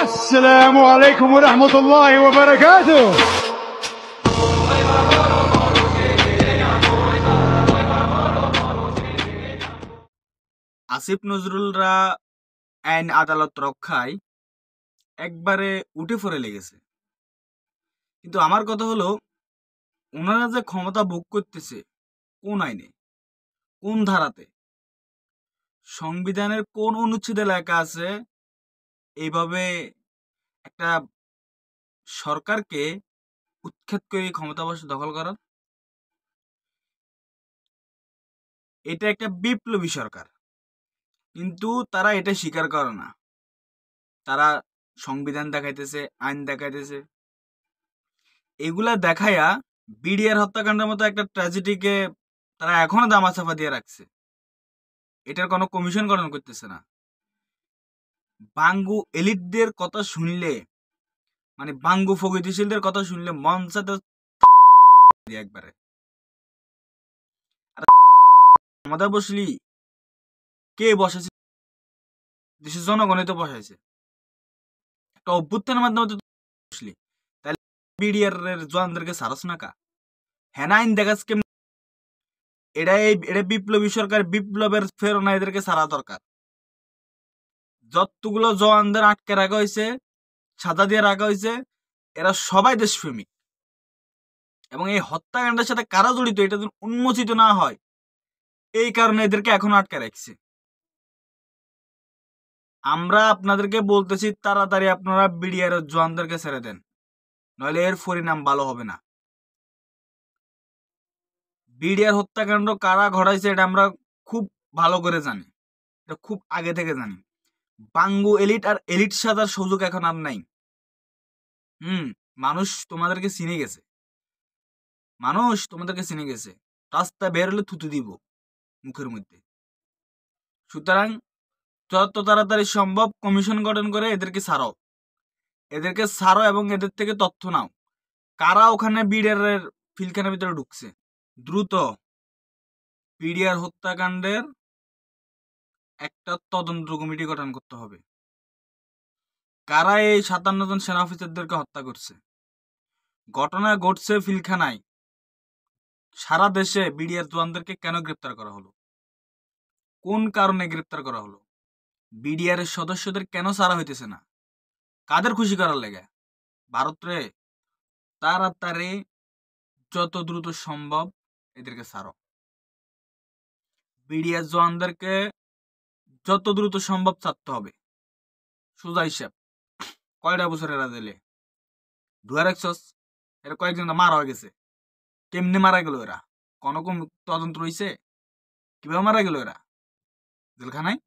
السلام عليكم ورحمة الله وبركاته. আসিফ নজরুলরা আইন আদালত রক্ষায় একবারে উঠে পড়ে লেগেছে। কিন্তু আমার কথা হলো, ওনারা যে ক্ষমতা ভোগ করতেছে কোন আইনে, কোন ধারাতে, সংবিধানের কোন অনুচ্ছেদে লেখা আছে এইভাবে একটা সরকারকে উৎখাত করে ক্ষমতা দখল করার? এটা একটা বিপ্লবী সরকার, কিন্তু তারা এটা স্বীকার করে না। তারা সংবিধান দেখাইতেছে, আইন দেখাইতেছে, এগুলা দেখাইয়া বিডিআর হত্যাকাণ্ডের মতো একটা ট্র্যাজেডিকে তারা এখনো দামাচাপা দিয়ে রাখছে। এটার কোনো কমিশন গঠন করতেছে না। বাঙ্গু এলিটদের কথা শুনলে, মানে বাঙ্গু প্রগতিশীলদের কথা শুনলে মন চাতে একবারে। ক্ষমতা বসলি কে বসাইছে? দেশের জনগণই তো বসাইছে। একটা অভ্যুত্থানের মাধ্যমে তো বসলি, তাহলে বিডিআর এর জওয়ানদেরকে সারস না কা? হ্যাঁ, আইন দেখাস কেমন? এটা বিপ্লবী সরকার, বিপ্লবের প্রেরণা, এদেরকে সারা দরকার। যতগুলো জওয়ানদের আটকে রাখা হয়েছে, সাজা দিয়ে রাখা হয়েছে, এরা সবাই দেশপ্রেমিক। এবং এই হত্যাকাণ্ডের সাথে কারা জড়িত এটা যদি উন্মোচিত না হয়, এই কারণে এদেরকে এখনো আটকে রাখছে। আমরা আপনাদেরকে বলতেছি, তাড়াতাড়ি আপনারা বিডিআর জওয়ানদেরকে ছেড়ে দেন, নইলে এর পরিণাম ভালো হবে না। বিডিআর হত্যাকাণ্ড কারা ঘটাইছে এটা আমরা খুব ভালো করে জানি, এটা খুব আগে থেকে জানি। বাঙ্গু এলিট আর এলিট সাজার সুযোগ এখন আর নাই। মানুষ তোমাদেরকে চিনে গেছে, মানুষ তোমাদেরকে চিনে গেছে। রাস্তা বের হলে থুতু দিব মুখের মধ্যে। সুতরাং যত তাড়াতাড়ি সম্ভব কমিশন গঠন করে এদেরকে ছাড়ো এবং এদের থেকে তথ্য নাও, কারা ওখানে বিডিআর এর ফিলখানার ভিতরে ঢুকছে। দ্রুত বিডিআর হত্যাকাণ্ডের একটা তদন্ত কমিটি গঠন করতে হবে। কারা এই 57 জন সেনা অফিসারদেরকে হত্যা করছে? ঘটনা ঘটছে ফিলখানায়। সারা দেশে বিডিআর জওয়ানদেরকে কেন গ্রেপ্তার করা হলো? কোন কারণে গ্রেপ্তার করা হলো? বিডিআর এর সদস্যদের কেন ছাড়া হইতেছে না? কাদের খুশি করার লেগে? ভারতরে তাড়াতাড়ি যত দ্রুত সম্ভব এদেরকে ছাড়ো। বিডিআর জওয়ানদেরকে যত দ্রুত সম্ভব ছাড়তে হবে। সোজা হিসাব, কয়টা বছর এরা দিলে ঢুয়া রাখছস? এরা কয়েকজন মারা হয়ে গেছে। কেমনে মারা গেল এরা? কোন তদন্ত রয়েছে? কিভাবে মারা গেল এরা? জেলখানায়?